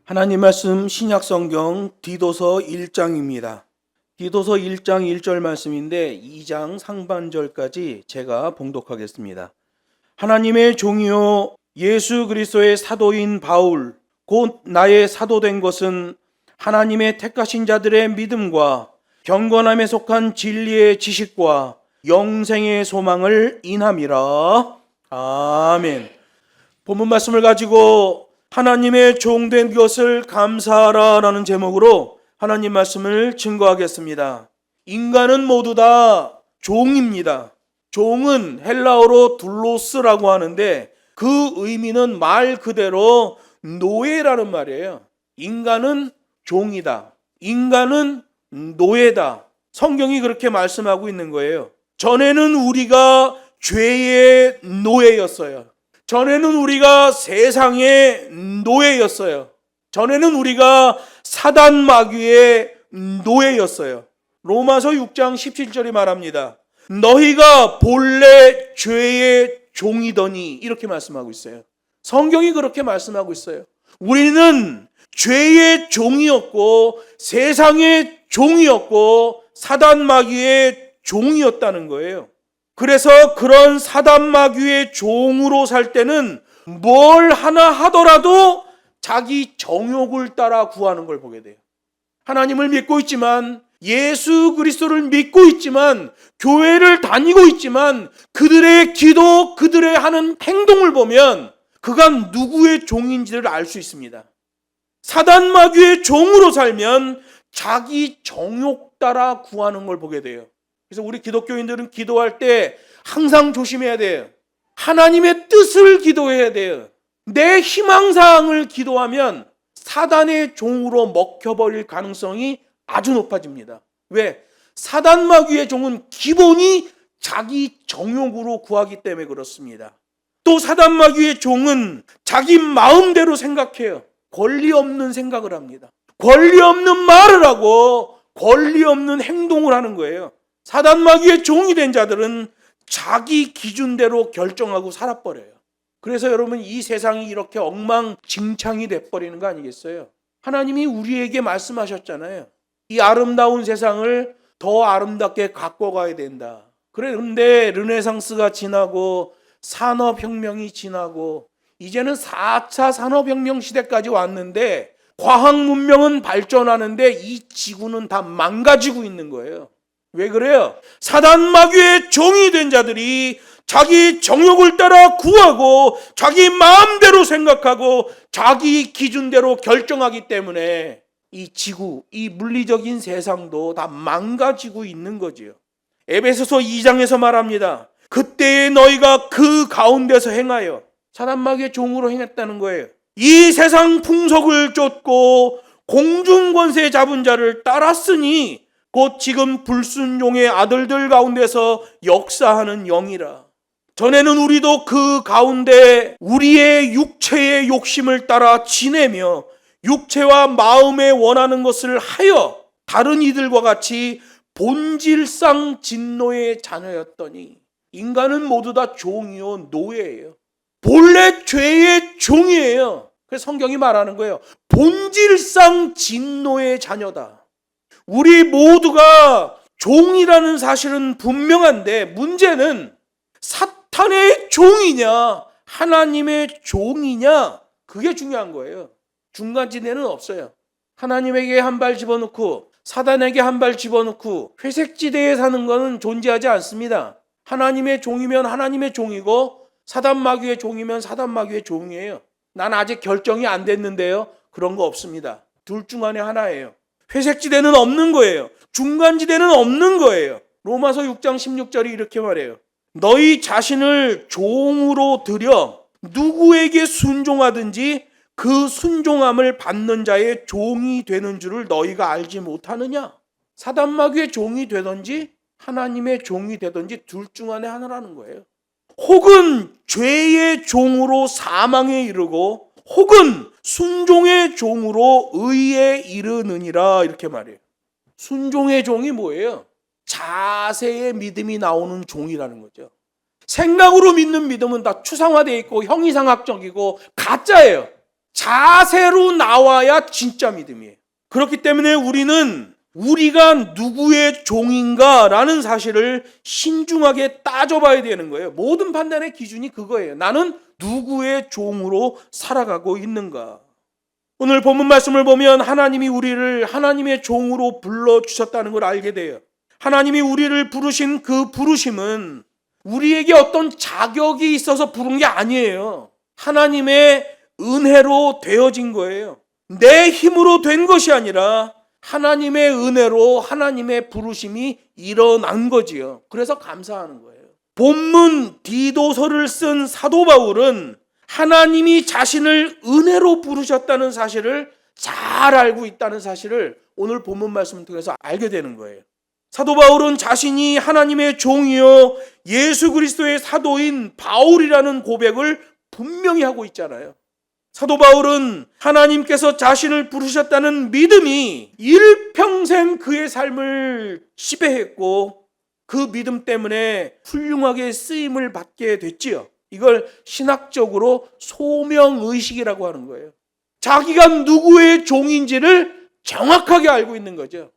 하나님 말씀 신약성경 디도서 1장입니다. 디도서 1장 1절 말씀인데 2장 상반절까지 제가 봉독하겠습니다. 하나님의 종이요 예수 그리스도의 사도인 바울 곧 나의 사도된 것은 하나님의 택하신 자들의 믿음과 경건함에 속한 진리의 지식과 영생의 소망을 인함이라. 아멘. 본문 말씀을 가지고 하나님의 종된 것을 감사하라 라는 제목으로 하나님 말씀을 증거하겠습니다. 인간은 모두 다 종입니다. 종은 헬라어로 둘로스라고 하는데 그 의미는 말 그대로 노예라는 말이에요. 인간은 종이다. 인간은 노예다. 성경이 그렇게 말씀하고 있는 거예요. 전에는 우리가 죄의 노예였어요. 전에는 우리가 세상의 노예였어요. 전에는 우리가 사단 마귀의 노예였어요. 로마서 6장 17절이 말합니다. 너희가 본래 죄의 종이더니 이렇게 말씀하고 있어요. 성경이 그렇게 말씀하고 있어요. 우리는 죄의 종이었고 세상의 종이었고 사단 마귀의 종이었다는 거예요. 그래서 그런 사단 마귀의 종으로 살 때는 뭘 하나 하더라도 자기 정욕을 따라 구하는 걸 보게 돼요. 하나님을 믿고 있지만 예수 그리스도를 믿고 있지만 교회를 다니고 있지만 그들의 기도, 그들의 하는 행동을 보면 그가 누구의 종인지를 알 수 있습니다. 사단 마귀의 종으로 살면 자기 정욕 따라 구하는 걸 보게 돼요. 그래서 우리 기독교인들은 기도할 때 항상 조심해야 돼요. 하나님의 뜻을 기도해야 돼요. 내 희망사항을 기도하면 사단의 종으로 먹혀버릴 가능성이 아주 높아집니다. 왜? 사단 마귀의 종은 기본이 자기 정욕으로 구하기 때문에 그렇습니다. 또 사단 마귀의 종은 자기 마음대로 생각해요. 권리 없는 생각을 합니다. 권리 없는 말을 하고 권리 없는 행동을 하는 거예요. 사단 마귀의 종이 된 자들은 자기 기준대로 결정하고 살아버려요. 그래서 여러분 이 세상이 이렇게 엉망진창이 돼버리는 거 아니겠어요? 하나님이 우리에게 말씀하셨잖아요. 이 아름다운 세상을 더 아름답게 갖고 가야 된다. 그런데 르네상스가 지나고 산업혁명이 지나고 이제는 4차 산업혁명 시대까지 왔는데 과학문명은 발전하는데 이 지구는 다 망가지고 있는 거예요. 왜 그래요? 사단 마귀의 종이 된 자들이 자기 정욕을 따라 구하고 자기 마음대로 생각하고 자기 기준대로 결정하기 때문에 이 지구, 이 물리적인 세상도 다 망가지고 있는 거지요. 에베소서 2장에서 말합니다. 그때에 너희가 그 가운데서 행하여 사단 마귀의 종으로 행했다는 거예요. 이 세상 풍속을 쫓고 공중권세 잡은 자를 따랐으니 곧 지금 불순종의 아들들 가운데서 역사하는 영이라. 전에는 우리도 그 가운데 우리의 육체의 욕심을 따라 지내며 육체와 마음에 원하는 것을 하여 다른 이들과 같이 본질상 진노의 자녀였더니 인간은 모두 다 종이요 노예예요. 본래 죄의 종이에요. 그래서 성경이 말하는 거예요. 본질상 진노의 자녀다. 우리 모두가 종이라는 사실은 분명한데 문제는 사탄의 종이냐 하나님의 종이냐 그게 중요한 거예요. 중간지대는 없어요. 하나님에게 한 발 집어넣고 사단에게 한 발 집어넣고 회색지대에 사는 것은 존재하지 않습니다. 하나님의 종이면 하나님의 종이고 사단 마귀의 종이면 사단 마귀의 종이에요. 난 아직 결정이 안 됐는데요. 그런 거 없습니다. 둘 중 안에 하나예요. 회색지대는 없는 거예요. 중간지대는 없는 거예요. 로마서 6장 16절이 이렇게 말해요. 너희 자신을 종으로 들여 누구에게 순종하든지 그 순종함을 받는 자의 종이 되는 줄을 너희가 알지 못하느냐? 사단 마귀의 종이 되든지 하나님의 종이 되든지 둘 중 안에 하나라는 거예요. 혹은 죄의 종으로 사망에 이르고 혹은 순종의 종으로 의에 이르느니라 이렇게 말해요. 순종의 종이 뭐예요? 자세의 믿음이 나오는 종이라는 거죠. 생각으로 믿는 믿음은 다 추상화되어 있고 형이상학적이고 가짜예요. 자세로 나와야 진짜 믿음이에요. 그렇기 때문에 우리는 우리가 누구의 종인가라는 사실을 신중하게 따져봐야 되는 거예요. 모든 판단의 기준이 그거예요. 나는 누구의 종으로 살아가고 있는가. 오늘 본문 말씀을 보면 하나님이 우리를 하나님의 종으로 불러주셨다는 걸 알게 돼요. 하나님이 우리를 부르신 그 부르심은 우리에게 어떤 자격이 있어서 부른 게 아니에요. 하나님의 은혜로 되어진 거예요. 내 힘으로 된 것이 아니라 하나님의 은혜로 하나님의 부르심이 일어난 거지요. 그래서 감사하는 거예요. 본문 디도서를 쓴 사도 바울은 하나님이 자신을 은혜로 부르셨다는 사실을 잘 알고 있다는 사실을 오늘 본문 말씀을 통해서 알게 되는 거예요. 사도 바울은 자신이 하나님의 종이요 예수 그리스도의 사도인 바울이라는 고백을 분명히 하고 있잖아요. 사도 바울은 하나님께서 자신을 부르셨다는 믿음이 일평생 그의 삶을 지배했고 그 믿음 때문에 훌륭하게 쓰임을 받게 됐지요. 이걸 신학적으로 소명의식이라고 하는 거예요. 자기가 누구의 종인지를 정확하게 알고 있는 거죠.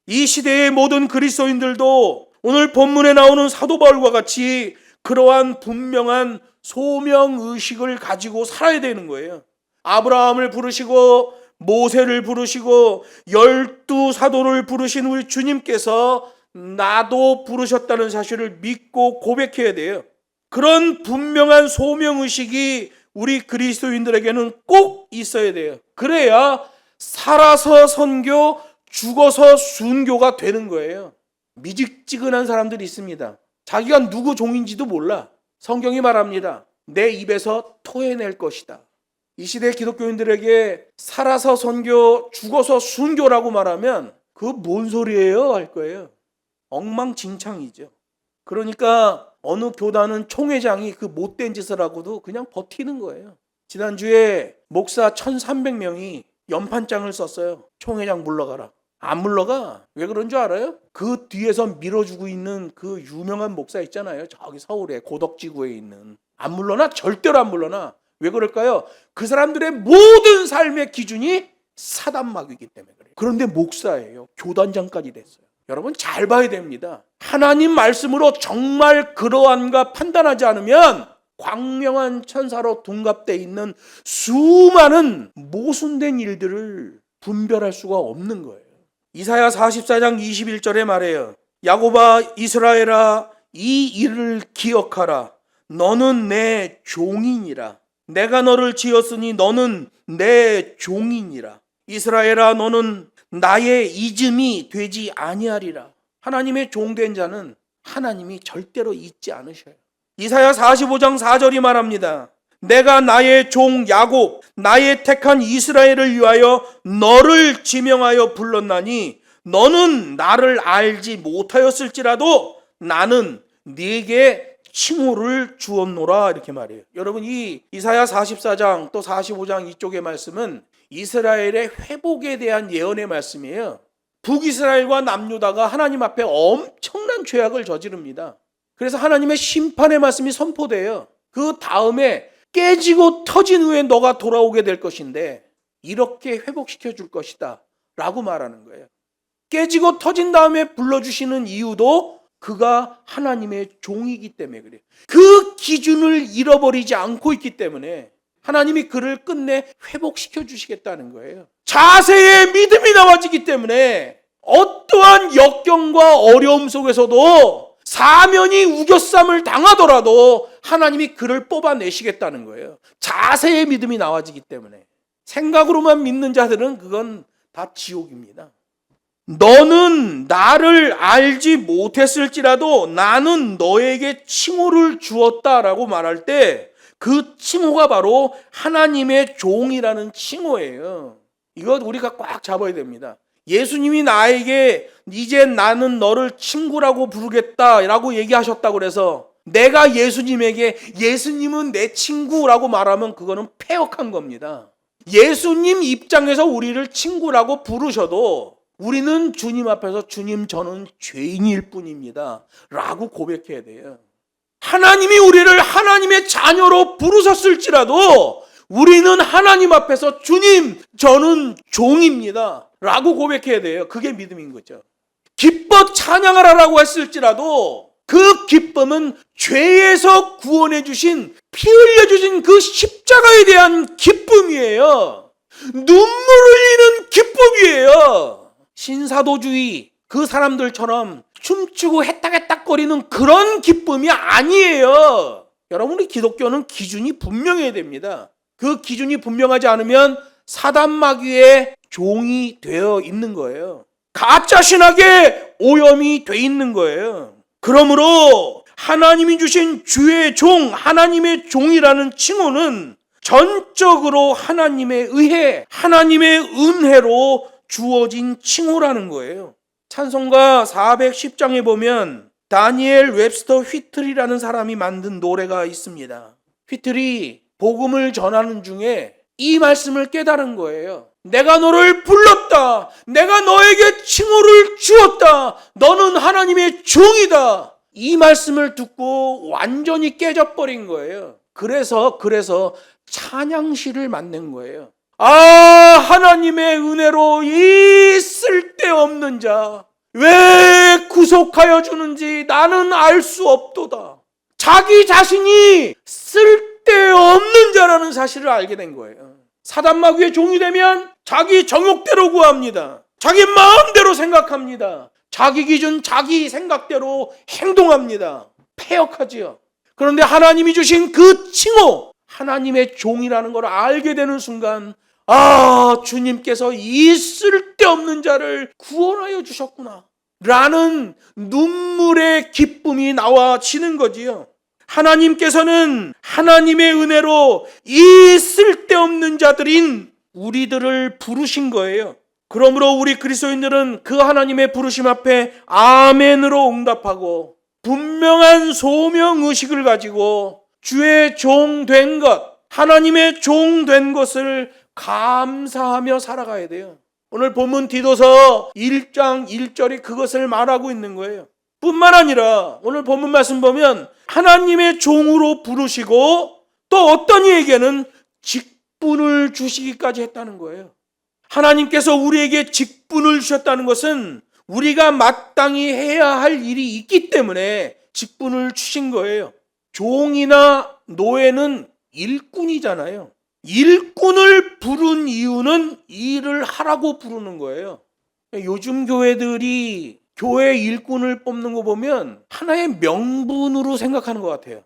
이 시대의 모든 그리스도인들도 오늘 본문에 나오는 사도 바울과 같이 그러한 분명한 소명의식을 가지고 살아야 되는 거예요. 아브라함을 부르시고 모세를 부르시고 12 사도를 부르신 우리 주님께서 나도 부르셨다는 사실을 믿고 고백해야 돼요. 그런 분명한 소명의식이 우리 그리스도인들에게는 꼭 있어야 돼요. 그래야 살아서 선교, 죽어서 순교가 되는 거예요. 미직지근한 사람들이 있습니다. 자기가 누구 종인지도 몰라. 성경이 말합니다. 내 입에서 토해낼 것이다. 이 시대 기독교인들에게 살아서 선교, 죽어서 순교라고 말하면 그거 뭔 소리예요? 할 거예요. 엉망진창이죠. 그러니까 어느 교단은 총회장이 그 못된 짓을 하고도 그냥 버티는 거예요. 지난주에 목사 1300명이 연판장을 썼어요. 총회장 물러가라. 안 물러가. 왜 그런 줄 알아요? 그 뒤에서 밀어주고 있는 그 유명한 목사 있잖아요. 저기 서울에 고덕지구에 있는. 안 물러나? 절대로 안 물러나. 왜 그럴까요? 그 사람들의 모든 삶의 기준이 사단마귀이기 때문에 그래요. 그런데 목사예요. 교단장까지 됐어요. 여러분 잘 봐야 됩니다. 하나님 말씀으로 정말 그러한가 판단하지 않으면 광명한 천사로 둔갑되어 있는 수많은 모순된 일들을 분별할 수가 없는 거예요. 이사야 44장 21절에 말해요. 야곱아 이스라엘아 이 일을 기억하라. 너는 내 종이니라. 내가 너를 지었으니 너는 내 종이니라. 이스라엘아 너는 나의 잊음이 되지 아니하리라. 하나님의 종된 자는 하나님이 절대로 잊지 않으셔요. 이사야 45장 4절이 말합니다. 내가 나의 종 야곱 나의 택한 이스라엘을 위하여 너를 지명하여 불렀나니 너는 나를 알지 못하였을지라도 나는 네게 칭호를 주었노라. 이렇게 말해요. 여러분 이 이사야 44장 또 45장 이쪽의 말씀은 이스라엘의 회복에 대한 예언의 말씀이에요. 북이스라엘과 남유다가 하나님 앞에 엄청난 죄악을 저지릅니다. 그래서 하나님의 심판의 말씀이 선포돼요. 그 다음에 깨지고 터진 후에 너가 돌아오게 될 것인데 이렇게 회복시켜 줄 것이다 라고 말하는 거예요. 깨지고 터진 다음에 불러주시는 이유도 그가 하나님의 종이기 때문에 그래요. 그 기준을 잃어버리지 않고 있기 때문에 하나님이 그를 끝내 회복시켜 주시겠다는 거예요. 자세의 믿음이 나와지기 때문에 어떠한 역경과 어려움 속에서도 사면이 우겨쌈을 당하더라도 하나님이 그를 뽑아내시겠다는 거예요. 자세의 믿음이 나와지기 때문에. 생각으로만 믿는 자들은 그건 다 지옥입니다. 너는 나를 알지 못했을지라도 나는 너에게 칭호를 주었다라고 말할 때 그 칭호가 바로 하나님의 종이라는 칭호예요. 이거 우리가 꽉 잡아야 됩니다. 예수님이 나에게 이제 나는 너를 친구라고 부르겠다라고 얘기하셨다고 그래서 내가 예수님에게 예수님은 내 친구라고 말하면 그거는 패역한 겁니다. 예수님 입장에서 우리를 친구라고 부르셔도 우리는 주님 앞에서 주님 저는 죄인일 뿐입니다 라고 고백해야 돼요. 하나님이 우리를 하나님의 자녀로 부르셨을지라도 우리는 하나님 앞에서 주님, 저는 종입니다 라고 고백해야 돼요. 그게 믿음인 거죠. 기뻐 찬양하라라고 했을지라도 그 기쁨은 죄에서 구원해 주신, 피 흘려 주신 그 십자가에 대한 기쁨이에요. 눈물 흘리는 기쁨이에요. 신사도주의 그 사람들처럼 춤추고 해딱해딱거리는 그런 기쁨이 아니에요. 여러분, 우리 기독교는 기준이 분명해야 됩니다. 그 기준이 분명하지 않으면 사단 마귀의 종이 되어 있는 거예요. 가짜 신학에 오염이 돼 있는 거예요. 그러므로 하나님이 주신 주의 종, 하나님의 종이라는 칭호는 전적으로 하나님에 의해, 하나님의 은혜로 주어진 칭호라는 거예요. 찬송가 410장에 보면 다니엘 웹스터 휘틀이라는 사람이 만든 노래가 있습니다. 휘틀이 복음을 전하는 중에 이 말씀을 깨달은 거예요. 내가 너를 불렀다. 내가 너에게 칭호를 주었다. 너는 하나님의 종이다. 이 말씀을 듣고 완전히 깨져버린 거예요. 그래서 찬양시를 만든 거예요. 아, 하나님의 은혜로 이 쓸데없는 자 왜 구속하여 주는지 나는 알 수 없도다. 자기 자신이 쓸데없는 자라는 사실을 알게 된 거예요. 사단 마귀의 종이 되면 자기 정욕대로 구합니다. 자기 마음대로 생각합니다. 자기 기준, 자기 생각대로 행동합니다. 패역하지요. 그런데 하나님이 주신 그 칭호, 하나님의 종이라는 걸 알게 되는 순간, 아, 주님께서 이 쓸데없는 자를 구원하여 주셨구나 라는 눈물의 기쁨이 나와지는 거지요. 하나님께서는 하나님의 은혜로 이 쓸데없는 자들인 우리들을 부르신 거예요. 그러므로 우리 그리스도인들은 그 하나님의 부르심 앞에 아멘으로 응답하고 분명한 소명의식을 가지고 주의 종 된 것, 하나님의 종 된 것을 감사하며 살아가야 돼요. 오늘 본문 디도서 1장 1절이 그것을 말하고 있는 거예요. 뿐만 아니라 오늘 본문 말씀 보면 하나님의 종으로 부르시고 또 어떤 이에게는 직분을 주시기까지 했다는 거예요. 하나님께서 우리에게 직분을 주셨다는 것은 우리가 마땅히 해야 할 일이 있기 때문에 직분을 주신 거예요. 종이나 노예는 일꾼이잖아요. 일꾼을 부른 이유는 일을 하라고 부르는 거예요. 요즘 교회들이 교회 일꾼을 뽑는 거 보면 하나의 명분으로 생각하는 것 같아요.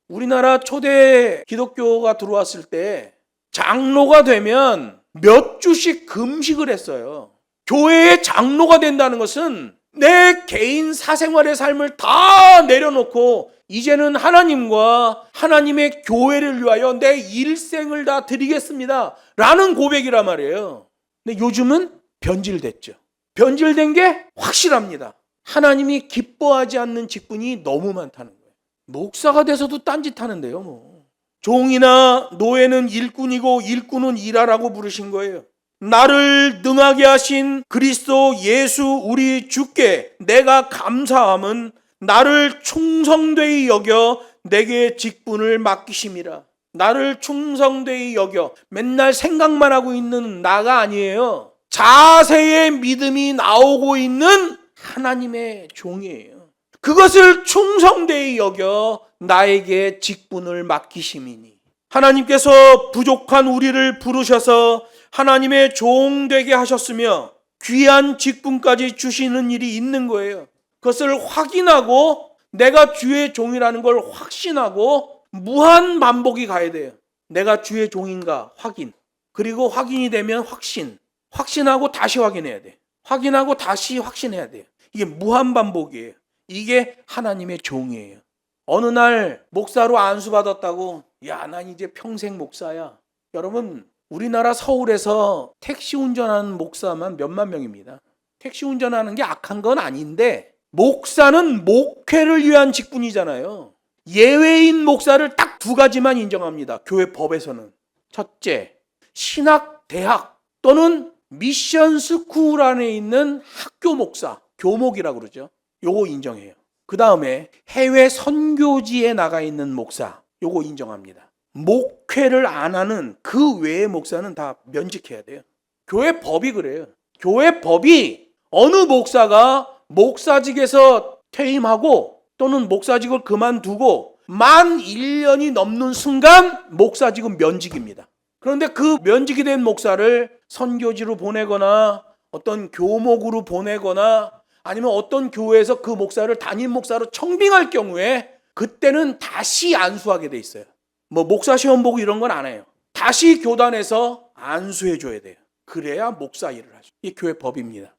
우리나라 초대 기독교가 들어왔을 때 장로가 되면 몇 주씩 금식을 했어요. 교회의 장로가 된다는 것은 내 개인 사생활의 삶을 다 내려놓고 이제는 하나님과 하나님의 교회를 위하여 내 일생을 다 드리겠습니다 라는 고백이란 말이에요. 근데 요즘은 변질됐죠. 변질된 게 확실합니다. 하나님이 기뻐하지 않는 직분이 너무 많다는 거예요. 목사가 돼서도 딴짓하는데요. 뭐. 종이나 노예는 일꾼이고 일꾼은 일하라고 부르신 거예요. 나를 능하게 하신 그리스도 예수 우리 주께 내가 감사함은 나를 충성되이 여겨 내게 직분을 맡기심이라. 나를 충성되이 여겨. 맨날 생각만 하고 있는 나가 아니에요. 자세의 믿음이 나오고 있는 하나님의 종이에요. 그것을 충성되이 여겨 나에게 직분을 맡기심이니. 하나님께서 부족한 우리를 부르셔서 하나님의 종 되게 하셨으며 귀한 직분까지 주시는 일이 있는 거예요. 그것을 확인하고 내가 주의 종이라는 걸 확신하고 무한 반복이 가야 돼요. 내가 주의 종인가 확인. 그리고 확인이 되면 확신. 확신하고 다시 확인해야 돼. 확인하고 다시 확신해야 돼요. 이게 무한 반복이에요. 이게 하나님의 종이에요. 어느 날 목사로 안수받았다고 야, 난 이제 평생 목사야. 여러분, 우리나라 서울에서 택시 운전하는 목사만 몇만 명입니다. 택시 운전하는 게 악한 건 아닌데 목사는 목회를 위한 직분이잖아요. 예외인 목사를 딱 두 가지만 인정합니다. 교회 법에서는. 첫째, 신학 대학 또는 미션 스쿨 안에 있는 학교 목사, 교목이라고 그러죠. 요거 인정해요. 그 다음에 해외 선교지에 나가 있는 목사, 요거 인정합니다. 목회를 안 하는 그 외의 목사는 다 면직해야 돼요. 교회 법이 그래요. 교회 법이 어느 목사가 목사직에서 퇴임하고 또는 목사직을 그만두고 만 1년이 넘는 순간 목사직은 면직입니다. 그런데 그 면직이 된 목사를 선교지로 보내거나 어떤 교목으로 보내거나 아니면 어떤 교회에서 그 목사를 담임 목사로 청빙할 경우에 그때는 다시 안수하게 돼 있어요. 뭐 목사 시험 보고 이런 건 안 해요. 다시 교단에서 안수해 줘야 돼요. 그래야 목사 일을 하죠. 이게 교회 법입니다.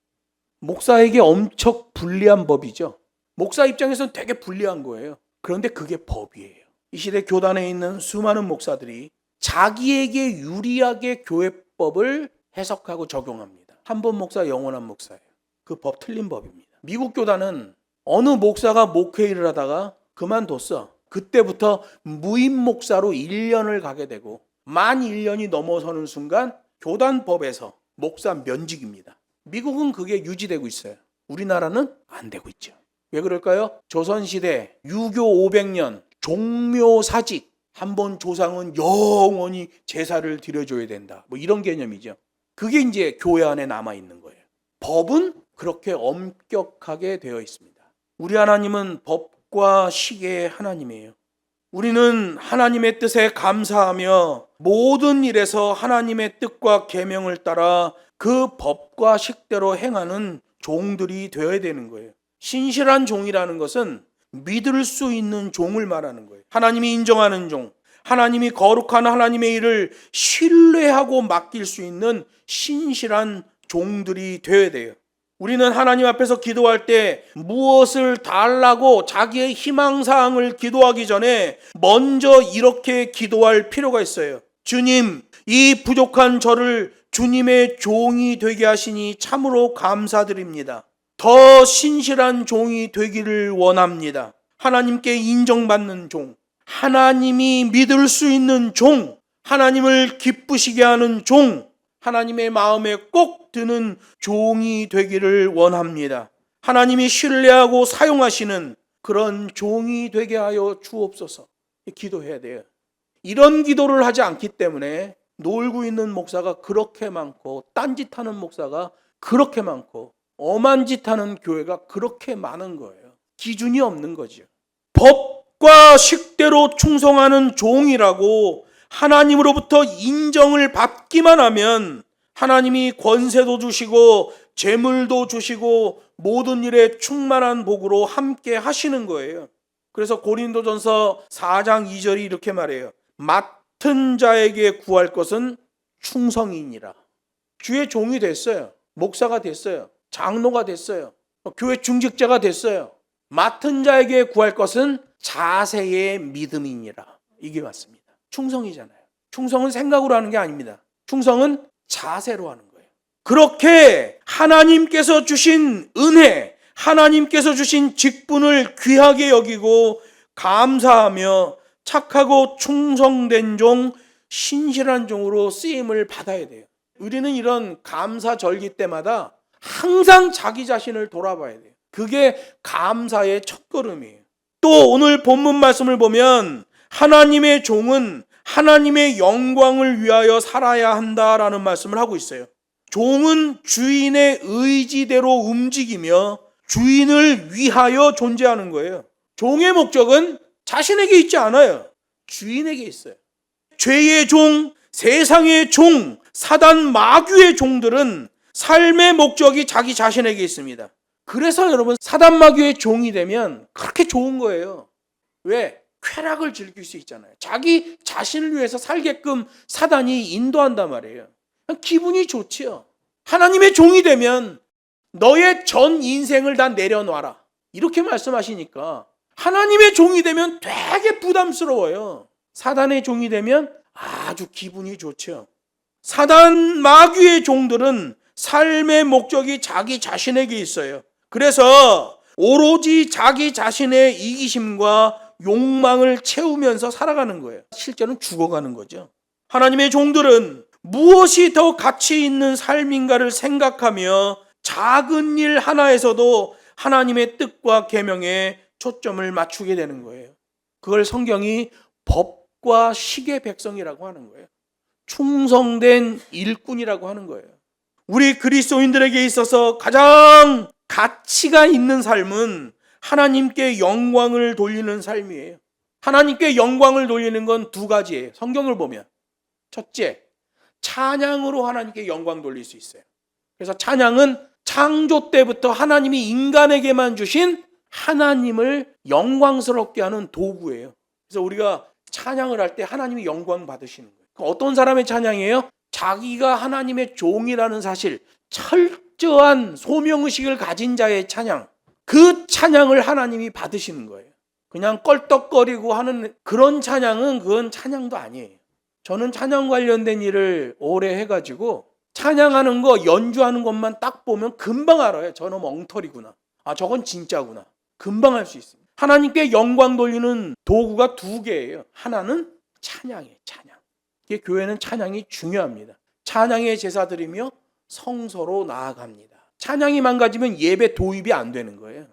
목사에게 엄청 불리한 법이죠. 목사 입장에서는 되게 불리한 거예요. 그런데 그게 법이에요. 이 시대 교단에 있는 수많은 목사들이 자기에게 유리하게 교회법을 해석하고 적용합니다. 한 번 목사 영원한 목사예요. 그 법 틀린 법입니다. 미국 교단은 어느 목사가 목회 일을 하다가 그만뒀어. 그때부터 무임 목사로 1년을 가게 되고 만 1년이 넘어서는 순간 교단법에서 목사 면직입니다. 미국은 그게 유지되고 있어요. 우리나라는 안 되고 있죠. 왜 그럴까요? 조선시대 유교 500년 종묘사직, 한 번 조상은 영원히 제사를 드려줘야 된다. 뭐 이런 개념이죠. 그게 이제 교회 안에 남아있는 거예요. 법은 그렇게 엄격하게 되어 있습니다. 우리 하나님은 법과 시계의 하나님이에요. 우리는 하나님의 뜻에 감사하며 모든 일에서 하나님의 뜻과 계명을 따라 그 법과 식대로 행하는 종들이 되어야 되는 거예요. 신실한 종이라는 것은 믿을 수 있는 종을 말하는 거예요. 하나님이 인정하는 종, 하나님이 거룩한 하나님의 일을 신뢰하고 맡길 수 있는 신실한 종들이 되어야 돼요. 우리는 하나님 앞에서 기도할 때 무엇을 달라고 자기의 희망사항을 기도하기 전에 먼저 이렇게 기도할 필요가 있어요. 주님, 이 부족한 저를 주님의 종이 되게 하시니 참으로 감사드립니다. 더 신실한 종이 되기를 원합니다. 하나님께 인정받는 종, 하나님이 믿을 수 있는 종, 하나님을 기쁘시게 하는 종, 하나님의 마음에 꼭 드는 종이 되기를 원합니다. 하나님이 신뢰하고 사용하시는 그런 종이 되게 하여 주옵소서. 기도해야 돼요. 이런 기도를 하지 않기 때문에 놀고 있는 목사가 그렇게 많고 딴짓하는 목사가 그렇게 많고 엄한 짓하는 교회가 그렇게 많은 거예요. 기준이 없는 거죠. 법과 식대로 충성하는 종이라고 하나님으로부터 인정을 받기만 하면 하나님이 권세도 주시고 재물도 주시고 모든 일에 충만한 복으로 함께 하시는 거예요. 그래서 고린도전서 4장 2절이 이렇게 말해요. 맡은 자에게 구할 것은 충성이니라. 주의 종이 됐어요. 목사가 됐어요. 장로가 됐어요. 교회 중직자가 됐어요. 맡은 자에게 구할 것은 자세의 믿음이니라. 이게 맞습니다. 충성이잖아요. 충성은 생각으로 하는 게 아닙니다. 충성은 자세로 하는 거예요. 그렇게 하나님께서 주신 은혜, 하나님께서 주신 직분을 귀하게 여기고 감사하며 착하고 충성된 종, 신실한 종으로 쓰임을 받아야 돼요. 우리는 이런 감사절기 때마다 항상 자기 자신을 돌아봐야 돼요. 그게 감사의 첫걸음이에요. 또 오늘 본문 말씀을 보면 하나님의 종은 하나님의 영광을 위하여 살아야 한다라는 말씀을 하고 있어요. 종은 주인의 의지대로 움직이며 주인을 위하여 존재하는 거예요. 종의 목적은 자신에게 있지 않아요. 주인에게 있어요. 죄의 종, 세상의 종, 사단 마귀의 종들은 삶의 목적이 자기 자신에게 있습니다. 그래서 여러분 사단 마귀의 종이 되면 그렇게 좋은 거예요. 왜? 쾌락을 즐길 수 있잖아요. 자기 자신을 위해서 살게끔 사단이 인도한단 말이에요. 기분이 좋지요. 하나님의 종이 되면 너의 전 인생을 다 내려놔라. 이렇게 말씀하시니까 하나님의 종이 되면 되게 부담스러워요. 사단의 종이 되면 아주 기분이 좋죠. 사단 마귀의 종들은 삶의 목적이 자기 자신에게 있어요. 그래서 오로지 자기 자신의 이기심과 욕망을 채우면서 살아가는 거예요. 실제는 죽어가는 거죠. 하나님의 종들은 무엇이 더 가치 있는 삶인가를 생각하며 작은 일 하나에서도 하나님의 뜻과 계명에 초점을 맞추게 되는 거예요. 그걸 성경이 법과 식의 백성이라고 하는 거예요. 충성된 일꾼이라고 하는 거예요. 우리 그리스도인들에게 있어서 가장 가치가 있는 삶은 하나님께 영광을 돌리는 삶이에요. 하나님께 영광을 돌리는 건 두 가지예요. 성경을 보면 첫째, 찬양으로 하나님께 영광 돌릴 수 있어요. 그래서 찬양은 창조 때부터 하나님이 인간에게만 주신 하나님을 영광스럽게 하는 도구예요. 그래서 우리가 찬양을 할 때 하나님이 영광 받으시는 거예요. 어떤 사람의 찬양이에요? 자기가 하나님의 종이라는 사실, 철저한 소명의식을 가진 자의 찬양, 그 찬양을 하나님이 받으시는 거예요. 그냥 껄떡거리고 하는 그런 찬양은 그건 찬양도 아니에요. 저는 찬양 관련된 일을 오래 해가지고 찬양하는 거, 연주하는 것만 딱 보면 금방 알아요. 저는 엉터리구나. 아, 저건 진짜구나. 금방 알 수 있습니다. 하나님께 영광 돌리는 도구가 두 개예요. 하나는 찬양이에요. 찬양. 이게 교회는 찬양이 중요합니다. 찬양의 제사 드리며 성소로 나아갑니다. 찬양이 망가지면 예배 도입이 안 되는 거예요.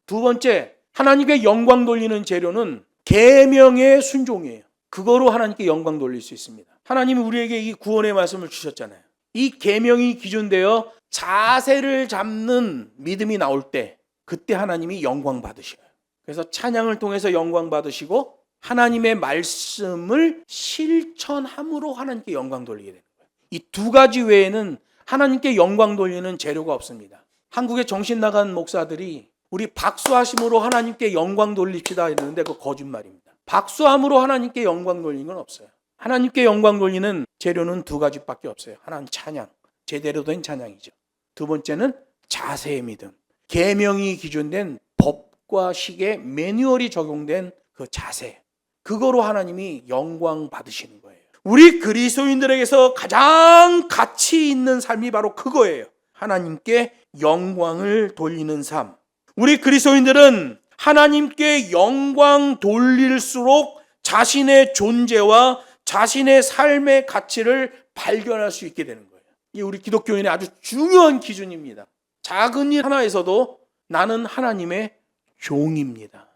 두 번째, 하나님께 영광 돌리는 재료는 계명의 순종이에요. 그거로 하나님께 영광 돌릴 수 있습니다. 하나님이 우리에게 이 구원의 말씀을 주셨잖아요. 이 계명이 기준되어 자세를 잡는 믿음이 나올 때 그때 하나님이 영광 받으셔요. 그래서 찬양을 통해서 영광 받으시고 하나님의 말씀을 실천함으로 하나님께 영광 돌리게 되는 거예요. 이 두 가지 외에는 하나님께 영광 돌리는 재료가 없습니다. 한국의 정신 나간 목사들이 우리 박수하심으로 하나님께 영광 돌립시다 이러는데 그거 거짓말입니다. 박수함으로 하나님께 영광 돌리는 건 없어요. 하나님께 영광 돌리는 재료는 두 가지밖에 없어요. 하나는 찬양, 제대로 된 찬양이죠. 두 번째는 자세의 믿음, 계명이 기준된 법과 식의 매뉴얼이 적용된 그 자세, 그거로 하나님이 영광 받으시는 거예요. 우리 그리스도인들에게서 가장 가치 있는 삶이 바로 그거예요. 하나님께 영광을 돌리는 삶. 우리 그리스도인들은 하나님께 영광 돌릴수록 자신의 존재와 자신의 삶의 가치를 발견할 수 있게 되는 거예요. 이게 우리 기독교인의 아주 중요한 기준입니다. 작은 일 하나에서도 나는 하나님의 종입니다.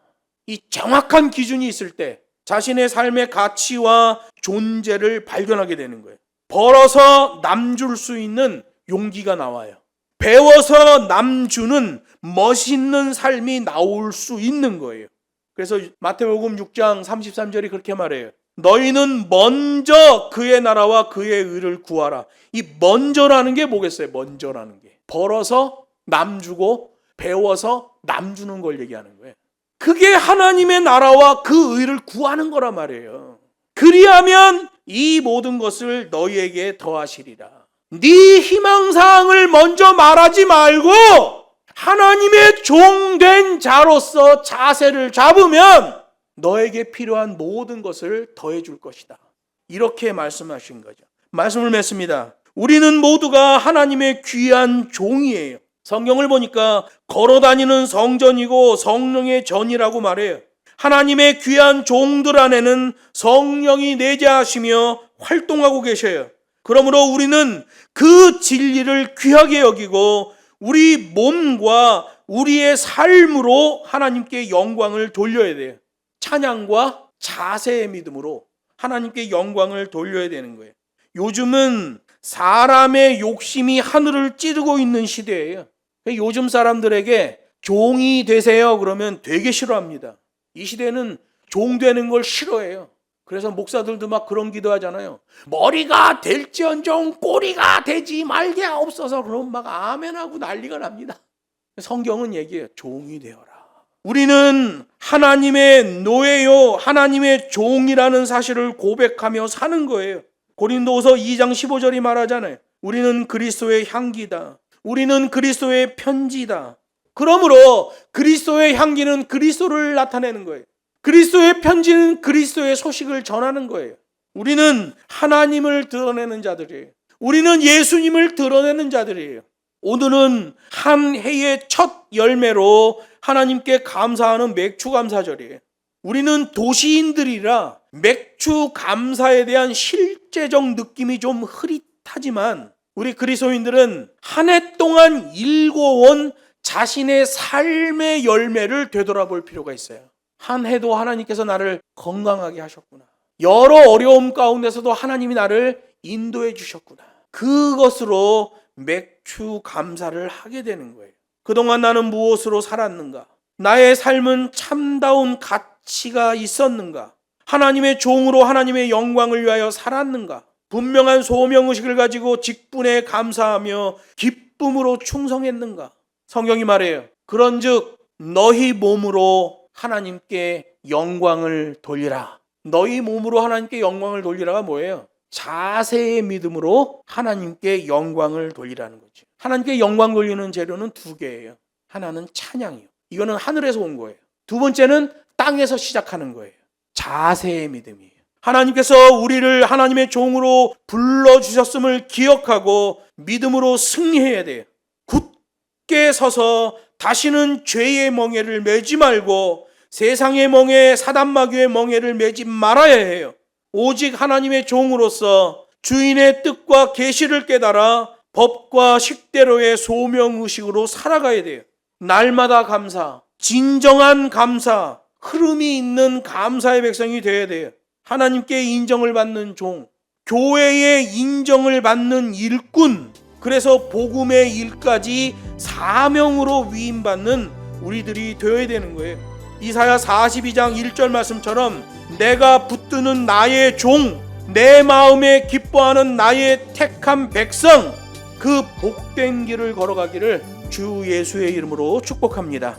이 정확한 기준이 있을 때 자신의 삶의 가치와 존재를 발견하게 되는 거예요. 벌어서 남 줄 수 있는 용기가 나와요. 배워서 남 주는 멋있는 삶이 나올 수 있는 거예요. 그래서 마태복음 6장 33절이 그렇게 말해요. 너희는 먼저 그의 나라와 그의 의를 구하라. 이 먼저라는 게 뭐겠어요? 먼저라는 게 벌어서 남 주고 배워서 남 주는 걸 얘기하는 거예요. 그게 하나님의 나라와 그 의를 구하는 거란 말이에요. 그리하면 이 모든 것을 너희에게 더하시리라. 네 희망사항을 먼저 말하지 말고 하나님의 종된 자로서 자세를 잡으면 너에게 필요한 모든 것을 더해 줄 것이다. 이렇게 말씀하신 거죠. 말씀을 맺습니다. 우리는 모두가 하나님의 귀한 종이에요. 성경을 보니까 걸어다니는 성전이고 성령의 전이라고 말해요. 하나님의 귀한 종들 안에는 성령이 내재하시며 활동하고 계셔요. 그러므로 우리는 그 진리를 귀하게 여기고 우리 몸과 우리의 삶으로 하나님께 영광을 돌려야 돼요. 찬양과 자세의 믿음으로 하나님께 영광을 돌려야 되는 거예요. 요즘은 사람의 욕심이 하늘을 찌르고 있는 시대예요. 요즘 사람들에게 종이 되세요 그러면 되게 싫어합니다. 이 시대는 종 되는 걸 싫어해요. 그래서 목사들도 막 그런 기도하잖아요. 머리가 될지언정 꼬리가 되지 말게 없어서 그럼 막 아멘하고 난리가 납니다. 성경은 얘기해요. 종이 되어라. 우리는 하나님의 노예요, 하나님의 종이라는 사실을 고백하며 사는 거예요. 고린도후서 2장 15절이 말하잖아요. 우리는 그리스도의 향기다. 우리는 그리스도의 편지다. 그러므로 그리스도의 향기는 그리스도를 나타내는 거예요. 그리스도의 편지는 그리스도의 소식을 전하는 거예요. 우리는 하나님을 드러내는 자들이에요. 우리는 예수님을 드러내는 자들이에요. 오늘은 한 해의 첫 열매로 하나님께 감사하는 맥주 감사절이에요. 우리는 도시인들이라 맥주 감사에 대한 실제적 느낌이 좀 흐릿하지만 우리 그리스도인들은 한 해 동안 일궈온 자신의 삶의 열매를 되돌아볼 필요가 있어요. 한 해도 하나님께서 나를 건강하게 하셨구나. 여러 어려움 가운데서도 하나님이 나를 인도해 주셨구나. 그것으로 맥주 감사를 하게 되는 거예요. 그동안 나는 무엇으로 살았는가? 나의 삶은 참다운 가치가 있었는가? 하나님의 종으로 하나님의 영광을 위하여 살았는가? 분명한 소명의식을 가지고 직분에 감사하며 기쁨으로 충성했는가? 성경이 말해요. 그런즉 너희 몸으로 하나님께 영광을 돌리라. 너희 몸으로 하나님께 영광을 돌리라가 뭐예요? 자세의 믿음으로 하나님께 영광을 돌리라는 거죠. 하나님께 영광 돌리는 재료는 두 개예요. 하나는 찬양이요. 이거는 하늘에서 온 거예요. 두 번째는 땅에서 시작하는 거예요. 자세의 믿음이에요. 하나님께서 우리를 하나님의 종으로 불러주셨음을 기억하고 믿음으로 승리해야 돼요. 굳게 서서 다시는 죄의 멍에를 매지 말고 세상의 멍에, 사단마귀의 멍에를 매지 말아야 해요. 오직 하나님의 종으로서 주인의 뜻과 계시를 깨달아 법과 식대로의 소명의식으로 살아가야 돼요. 날마다 감사, 진정한 감사, 흐름이 있는 감사의 백성이 되어야 돼요. 하나님께 인정을 받는 종, 교회의 인정을 받는 일꾼, 그래서 복음의 일까지 사명으로 위임받는 우리들이 되어야 되는 거예요. 이사야 42장 1절 말씀처럼 내가 붙드는 나의 종, 내 마음에 기뻐하는 나의 택한 백성, 그 복된 길을 걸어가기를 주 예수의 이름으로 축복합니다.